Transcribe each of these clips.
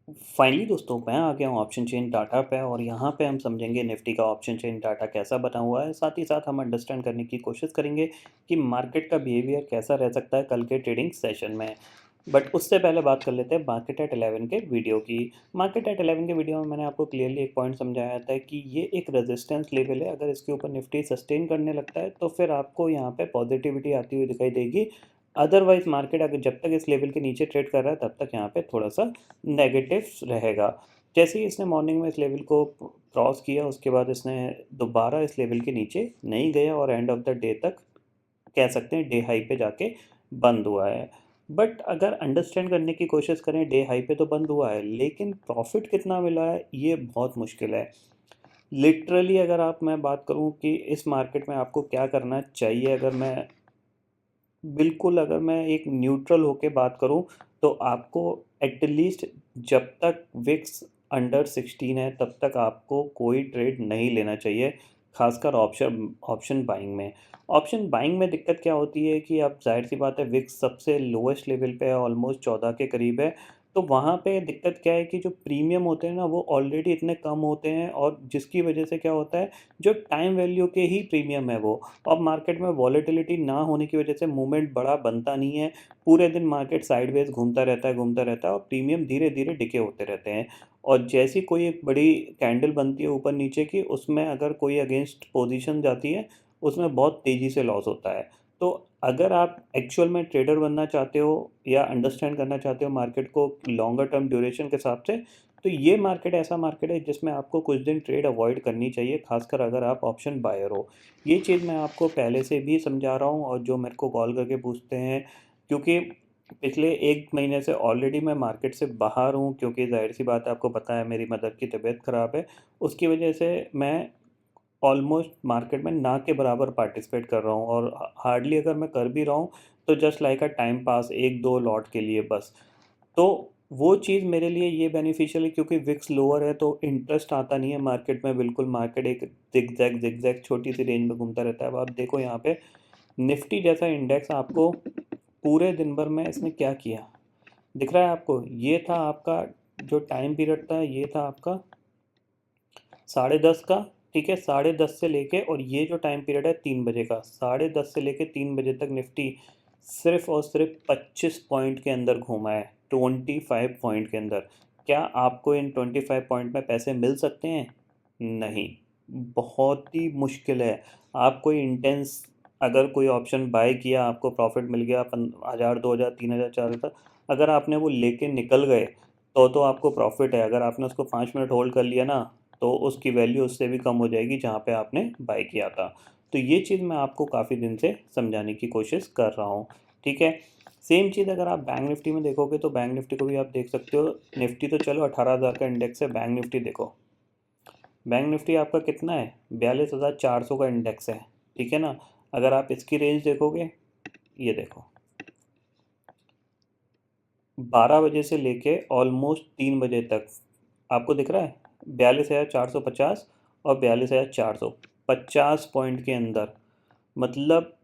Finally दोस्तों मैं आ गया हूँ ऑप्शन चेन डाटा पे और यहाँ पे हम समझेंगे निफ्टी का ऑप्शन चेन डाटा कैसा बना हुआ है। साथ ही साथ हम अंडरस्टैंड करने की कोशिश करेंगे कि मार्केट का बिहेवियर कैसा रह सकता है कल के ट्रेडिंग सेशन में। बट उससे पहले बात कर लेते हैं मार्केट एट 11 के वीडियो की। मार्केट एट 11 के वीडियो में मैंने आपको क्लियरली एक पॉइंट समझाया था कि ये एक रेजिस्टेंस लेवल है। अगर इसके ऊपर निफ्टी सस्टेन करने लगता है तो फिर आपको यहाँ पे पॉजिटिविटी आती हुई दिखाई देगी। अदरवाइज मार्केट अगर जब तक इस लेवल के नीचे ट्रेड कर रहा है तब तक यहाँ पे थोड़ा सा नेगेटिव रहेगा। जैसे ही इसने मॉर्निंग में इस लेवल को क्रॉस किया उसके बाद इसने दोबारा इस लेवल के नीचे नहीं गया और एंड ऑफ द डे तक कह सकते हैं डे हाई पे जाके बंद हुआ है। बट अगर अंडरस्टैंड करने की कोशिश करें डे हाई पे तो बंद हुआ है लेकिन प्रॉफिट कितना मिला है ये बहुत मुश्किल है। लिटरली अगर मैं बात करूं कि इस मार्केट में आपको क्या करना चाहिए, अगर मैं एक न्यूट्रल होके बात करूं तो आपको एटलीस्ट जब तक विक्स अंडर 16 है तब तक आपको कोई ट्रेड नहीं लेना चाहिए। खासकर ऑप्शन ऑप्शन बाइंग में। ऑप्शन बाइंग में दिक्कत क्या होती है कि अब जाहिर सी बात है विक्स सबसे लोएस्ट लेवल पे है, ऑलमोस्ट 14 के करीब है। तो वहाँ पे दिक्कत क्या है कि जो प्रीमियम होते हैं ना वो ऑलरेडी इतने कम होते हैं और जिसकी वजह से क्या होता है जो टाइम वैल्यू के ही प्रीमियम है वो। अब मार्केट में वॉलेटिलिटी ना होने की वजह से मूवमेंट बड़ा बनता नहीं है। पूरे दिन मार्केट साइडवेज घूमता रहता है और प्रीमियम धीरे धीरे डिके होते रहते हैं। और जैसी कोई एक बड़ी कैंडल बनती है ऊपर नीचे की, उसमें अगर कोई अगेंस्ट पोजीशन जाती है उसमें बहुत तेज़ी से लॉस होता है। तो अगर आप एक्चुअल में ट्रेडर बनना चाहते हो या अंडरस्टैंड करना चाहते हो मार्केट को लॉन्गर टर्म ड्यूरेशन के हिसाब से, तो ये मार्केट ऐसा मार्केट है जिसमें आपको कुछ दिन ट्रेड अवॉइड करनी चाहिए, खासकर अगर आप ऑप्शन बायर हो। ये चीज़ मैं आपको पहले से भी समझा रहा हूँ और जो मेरे को कॉल करके पूछते हैं, क्योंकि पिछले 1 महीने से ऑलरेडी मैं मार्केट से बाहर हूँ, क्योंकि ज़ाहिर-सी बात है आपको पता है मेरी मदर की तबीयत ख़राब है। उसकी वजह से मैं ऑलमोस्ट मार्केट में ना के बराबर पार्टिसिपेट कर रहा हूँ और हार्डली अगर मैं कर भी रहा हूँ तो just like a time pass 1-2 lot के लिए बस। तो वो चीज़ मेरे लिए ये बेनिफिशियल है क्योंकि विक्स लोअर है तो इंटरेस्ट आता नहीं है मार्केट में बिल्कुल। मार्केट एक ज़िगज़ैग छोटी सी रेंज में घूमता रहता है। अब आप देखो यहाँ पे निफ्टी जैसा इंडेक्स आपको पूरे दिन भर में इसने क्या किया दिख रहा है आपको? ये था आपका जो टाइम पीरियड था, ये था आपका 10:30 का। ठीक है, 10:30 से लेके और ये जो टाइम पीरियड है 3 बजे का, 10:30 से लेके 3 बजे तक निफ्टी सिर्फ और सिर्फ 25 पॉइंट के अंदर घूमा है, 25 पॉइंट के अंदर। क्या आपको इन 25 पॉइंट में पैसे मिल सकते हैं? नहीं, बहुत ही मुश्किल है। आप कोई इंटेंस अगर कोई ऑप्शन बाय किया, आपको प्रॉफिट मिल गया 1000, 2000, 3000, 4000, अगर आपने वो लेके निकल गए तो आपको प्रॉफिट है। अगर आपने उसको 5 मिनट होल्ड कर लिया ना तो उसकी वैल्यू उससे भी कम हो जाएगी जहाँ पे आपने बाय किया था। तो ये चीज़ मैं आपको काफ़ी दिन से समझाने की कोशिश कर रहा हूँ। ठीक है, सेम चीज़ अगर आप बैंक निफ्टी में देखोगे तो बैंक निफ्टी को भी आप देख सकते हो। निफ्टी तो चलो 18,000 का इंडेक्स है, बैंक निफ्टी देखो। बैंक निफ्टी आपका कितना है? 42,400 का इंडेक्स है। ठीक है ना? अगर आप इसकी रेंज देखोगे, ये देखो 12 बजे से लेके ऑलमोस्ट 3 बजे तक आपको दिख रहा है 42,450 और 42,400, 50 पॉइंट के अंदर। मतलब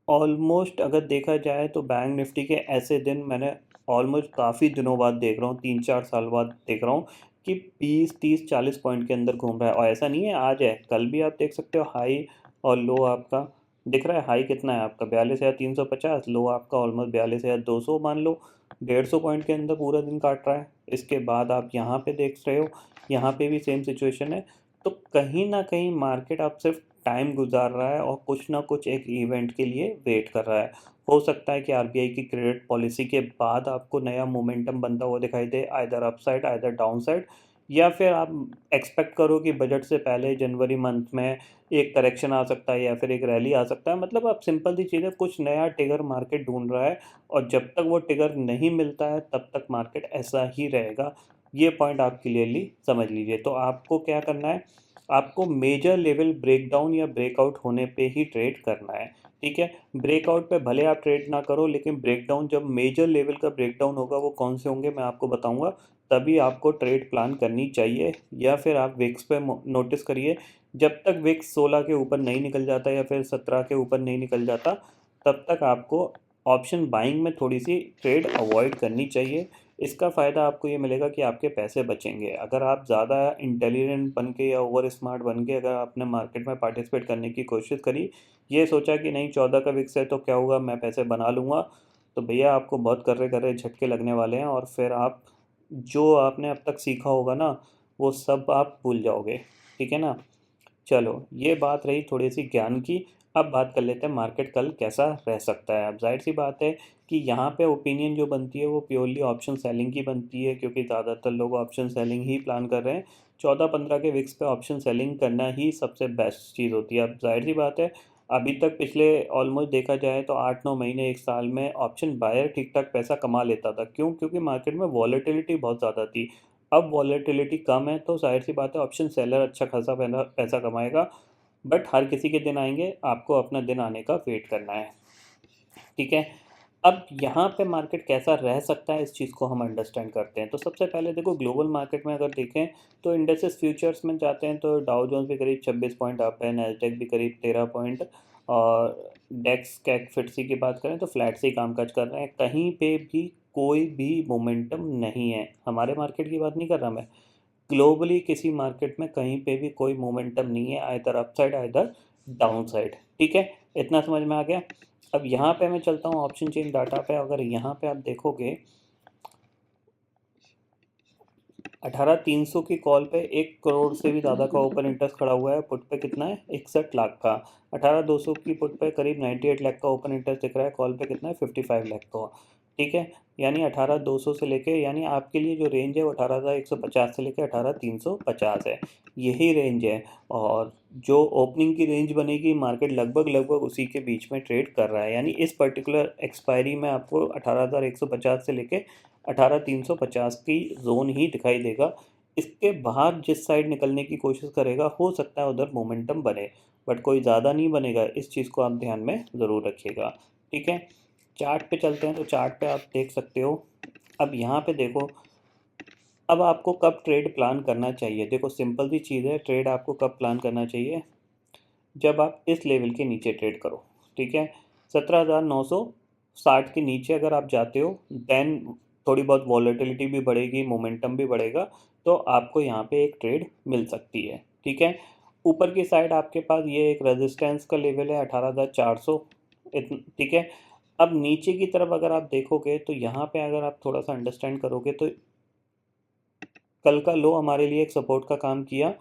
ऑलमोस्ट अगर देखा जाए तो बैंक निफ्टी के ऐसे दिन मैंने ऑलमोस्ट काफ़ी दिनों बाद देख रहा हूँ, 3-4 साल बाद देख रहा हूँ कि 20-30-40 पॉइंट के अंदर घूम रहा है। और ऐसा नहीं है आज है, कल भी आप देख सकते हो हाई और लो आपका दिख रहा है। हाई कितना है आपका 42,350, लो आपका ऑलमोस्ट 42,200 मान लो। 150 पॉइंट के अंदर पूरा दिन काट रहा है। इसके बाद आप यहाँ पे देख रहे हो, यहाँ पे भी सेम सिचुएशन है। तो कहीं ना कहीं मार्केट आप सिर्फ टाइम गुजार रहा है और कुछ ना कुछ एक इवेंट के लिए वेट कर रहा है। हो सकता है कि आरबीआई की क्रेडिट पॉलिसी के बाद आपको नया मोमेंटम बनता हुआ दिखाई दे, either upside either downside. या फिर आप एक्सपेक्ट करो कि बजट से पहले जनवरी मंथ में एक करेक्शन आ सकता है या फिर एक रैली आ सकता है। मतलब आप सिंपल सी चीज़ है, कुछ नया टिगर मार्केट ढूंढ रहा है और जब तक वो टिगर नहीं मिलता है तब तक मार्केट ऐसा ही रहेगा। ये पॉइंट आप क्लियरली समझ लीजिए। तो आपको क्या करना है, आपको मेजर लेवल ब्रेकडाउन या ब्रेकआउट होने पे ही ट्रेड करना है। ठीक है, ब्रेकआउट पे भले आप ट्रेड ना करो लेकिन ब्रेकडाउन, जब मेजर लेवल का ब्रेकडाउन होगा वो कौन से होंगे मैं आपको बताऊंगा, तभी आपको ट्रेड प्लान करनी चाहिए। या फिर आप विक्स पे नोटिस करिए, जब तक विक्स 16 के ऊपर नहीं निकल जाता या फिर 17 के ऊपर नहीं निकल जाता तब तक आपको ऑप्शन बाइंग में थोड़ी सी ट्रेड अवॉइड करनी चाहिए। इसका फ़ायदा आपको ये मिलेगा कि आपके पैसे बचेंगे। अगर आप ज़्यादा इंटेलिजेंट बन के या ओवर स्मार्ट बन के अगर आपने मार्केट में पार्टिसिपेट करने की कोशिश करी, ये सोचा कि नहीं 14 का विक्स है तो क्या हुआ, मैं पैसे बना लूँगा, तो भैया आपको बहुत कर्रे-कर्रे झटके लगने वाले हैं और फिर आप जो आपने अब तक सीखा होगा ना, वो सब आप भूल जाओगे। ठीक है ना? चलो, ये बात रही थोड़ी-सी ज्ञान की। अब बात कर लेते हैं मार्केट कल कैसा रह सकता है। अब ज़ाहिर-सी बात है कि यहाँ पे ओपिनियन जो बनती है वो प्योरली ऑप्शन सेलिंग की बनती है, क्योंकि ज़्यादातर लोग ऑप्शन सेलिंग ही प्लान कर रहे हैं। 14-15 के विक्स पे ऑप्शन सेलिंग करना ही सबसे बेस्ट चीज़ होती है। अब ज़ाहिर-सी बात है, अभी तक पिछले ऑलमोस्ट देखा जाए तो 8-9 महीने 1 साल में ऑप्शन बायर ठीक-ठाक पैसा कमा लेता था। क्यों? क्योंकि मार्केट में वॉलेटिलिटी बहुत ज़्यादा थी। अब वॉलेटिलिटी कम है तो ज़ाहिर-सी बात है ऑप्शन सेलर अच्छा खासा पैसा कमाएगा। बट हर किसी के दिन आएँगे, आपको अपना दिन आने का वेट करना है। ठीक है? अब यहाँ पे मार्केट कैसा रह सकता है, इस चीज़ को हम अंडरस्टैंड करते हैं। तो सबसे पहले देखो, ग्लोबल मार्केट में अगर देखें तो इंडेक्सेस फ्यूचर्स में जाते हैं तो डाउ जोन्स भी करीब 26 पॉइंट अप है, नैस्डैक भी करीब 13 पॉइंट, और डेक्स कैक फिटसी की बात करें तो फ्लैट से ही कामकाज कर रहे हैं। कहीं पे भी कोई भी मोमेंटम नहीं है। हमारे मार्केट की बात नहीं कर रहा मैं, ग्लोबली किसी मार्केट में कहीं पे भी कोई मोमेंटम नहीं है, either upside either down side. ठीक है, इतना समझ में आ गया। अब यहाँ पे मैं चलता हूँ ऑप्शन चेन डाटा पे। अगर यहाँ पे आप देखोगे 18,300 की कॉल पे 1 करोड़ से भी ज़्यादा का ओपन इंटरेस्ट खड़ा हुआ है। पुट पे कितना है? 61 लाख का। 18,200 की पुट पे करीब 98 लाख का ओपन इंटरेस्ट दिख रहा है। कॉल पे कितना है? 55 लाख का। ठीक है, यानी 18,200 से लेके, यानी आपके लिए जो रेंज है वो 18,150 से लेके 18,350 है, यही रेंज है। और जो ओपनिंग की रेंज बनेगी, मार्केट लगभग लगभग उसी के बीच में ट्रेड कर रहा है। यानी इस पर्टिकुलर एक्सपायरी में आपको 18,150 से लेके 18,350 की जोन ही दिखाई देगा। इसके बाहर जिस साइड निकलने की कोशिश करेगा, हो सकता है उधर मोमेंटम बने, बट कोई ज़्यादा नहीं बनेगा। इस चीज़ को आप ध्यान में ज़रूर रखिएगा। ठीक है, चार्ट पे चलते हैं। तो चार्ट पे आप देख सकते हो, अब यहाँ पे देखो, अब आपको कब ट्रेड प्लान करना चाहिए। देखो सिंपल सी चीज़ है, ट्रेड आपको कब प्लान करना चाहिए? जब आप इस लेवल के नीचे ट्रेड करो। ठीक है, 17,960 के नीचे अगर आप जाते हो, देन थोड़ी बहुत वॉलेटिलिटी भी बढ़ेगी, मोमेंटम भी बढ़ेगा, तो आपको यहाँ पे एक ट्रेड मिल सकती है। ठीक है, ऊपर की साइड आपके पास ये एक रेजिस्टेंस का लेवल है 18,400। ठीक है, अब नीचे की तरफ अगर आप देखोगे तो यहाँ पे अगर आप थोड़ा सा अंडरस्टैंड करोगे तो कल का लो हमारे लिए एक सपोर्ट का काम किया।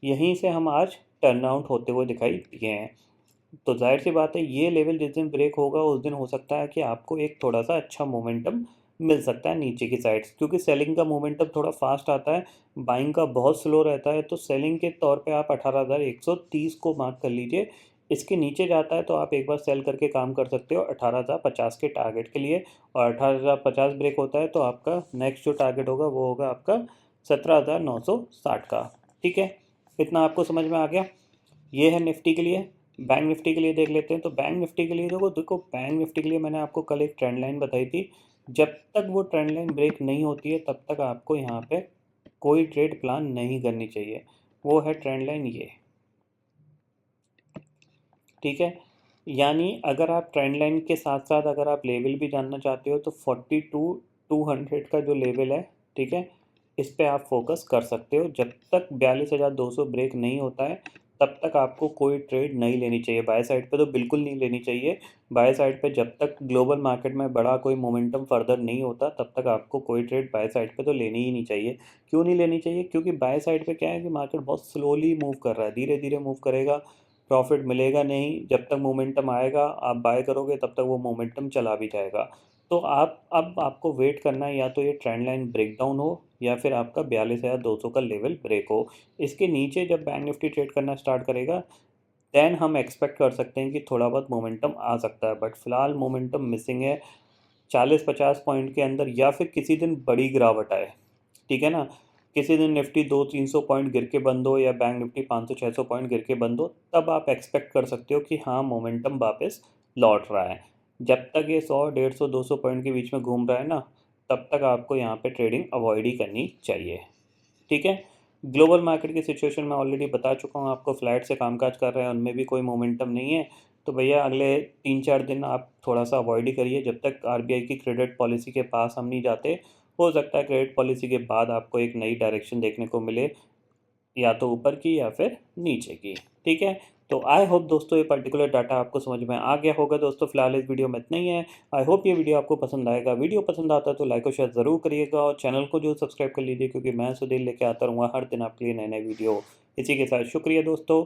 यहीं से हम आज टर्न आउट होते हुए दिखाई दिए हैं। तो ज़ाहिर सी बात है, ये लेवल जिस दिन ब्रेक होगा उस दिन हो सकता है कि आपको एक थोड़ा सा अच्छा मोमेंटम मिल सकता है नीचे की साइड, क्योंकि सेलिंग का मोमेंटम थोड़ा फास्ट आता है, बाइंग का बहुत स्लो रहता है। तो सेलिंग के तौर पे आप 18,130 को मार्क कर लीजिए। इसके नीचे जाता है तो आप एक बार सेल करके काम कर सकते हो 18,050 के टारगेट के लिए, और 18,050 ब्रेक होता है तो आपका नेक्स्ट जो टारगेट होगा वो होगा आपका 17,960 का। ठीक है, इतना आपको समझ में आ गया। ये है निफ्टी के लिए। बैंक निफ्टी के लिए देख लेते हैं। तो बैंक निफ्टी के लिए देखो देखो बैंक निफ्टी के लिए मैंने आपको कल एक ट्रेंड लाइन बताई थी। जब तक वो ट्रेंड लाइन ब्रेक नहीं होती है तब तक आपको यहाँ पे कोई ट्रेड प्लान नहीं करनी चाहिए। वो है ट्रेंड लाइन ये। ठीक है, यानी अगर आप ट्रेंड लाइन के साथ साथ अगर आप लेवल भी जानना चाहते हो तो 42,200 का जो लेवल है, ठीक है, इस पे आप फोकस कर सकते हो। जब तक 42,200 ब्रेक नहीं होता है तब तक आपको कोई ट्रेड नहीं लेनी चाहिए। बाय साइड पे तो बिल्कुल नहीं लेनी चाहिए। बाय साइड पे जब तक ग्लोबल मार्केट में बड़ा कोई मोमेंटम फर्दर नहीं होता तब तक आपको कोई ट्रेड बाय साइड पे तो लेनी ही नहीं चाहिए। क्यों नहीं लेनी चाहिए? क्योंकि बाय साइड पे क्या है कि मार्केट बहुत स्लोली मूव कर रहा है, धीरे धीरे मूव करेगा, प्रॉफिट मिलेगा नहीं। जब तक मोमेंटम आएगा आप बाय करोगे तब तक वो मोमेंटम चला भी जाएगा। तो आप अब आपको वेट करना है, या तो ये ट्रेंड लाइन ब्रेक डाउन हो या फिर आपका 42,200 का लेवल ब्रेक हो। इसके नीचे जब बैंक निफ्टी ट्रेड करना स्टार्ट करेगा देन हम एक्सपेक्ट कर सकते हैं कि थोड़ा बहुत मोमेंटम आ सकता है, बट फिलहाल मोमेंटम मिसिंग है। 40-50 पॉइंट के अंदर या फिर किसी दिन बड़ी गिरावट आए, ठीक है ना, किसी दिन निफ्टी 200-300 पॉइंट गिर के बंद हो या बैंक निफ्टी 500-600 पॉइंट गिर के बंद हो, तब आप एक्सपेक्ट कर सकते हो कि हाँ मोमेंटम वापस लौट रहा है। जब तक ये 100, 150, 200 पॉइंट के बीच में घूम रहा है ना, तब तक आपको यहाँ पे ट्रेडिंग अवॉइड ही करनी चाहिए। ठीक है, ग्लोबल मार्केट की सिचुएशन मैं ऑलरेडी बता चुका हूँ आपको, फ्लैट से कामकाज कर रहे हैं, उनमें भी कोई मोमेंटम नहीं है। तो भैया अगले 3-4 दिन आप थोड़ा सा अवॉइड ही करिए, जब तक आरबीआई की क्रेडिट पॉलिसी के पास हम नहीं जाते हो सकता है क्रेडिट पॉलिसी के बाद आपको एक नई डायरेक्शन देखने को मिले, या तो ऊपर की या फिर नीचे की। ठीक है, तो आई होप दोस्तों ये पर्टिकुलर डाटा आपको समझ में आ गया होगा। दोस्तों फिलहाल इस वीडियो में इतना ही है। आई होप ये वीडियो आपको पसंद आएगा। वीडियो पसंद आता है तो लाइक और शेयर ज़रूर करिएगा, और चैनल को जो सब्सक्राइब कर लीजिए, क्योंकि मैं सुधीर लेके आता रहूँगा हर दिन आपके लिए नए नए वीडियो। इसी के साथ शुक्रिया दोस्तों,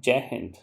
जय हिंद।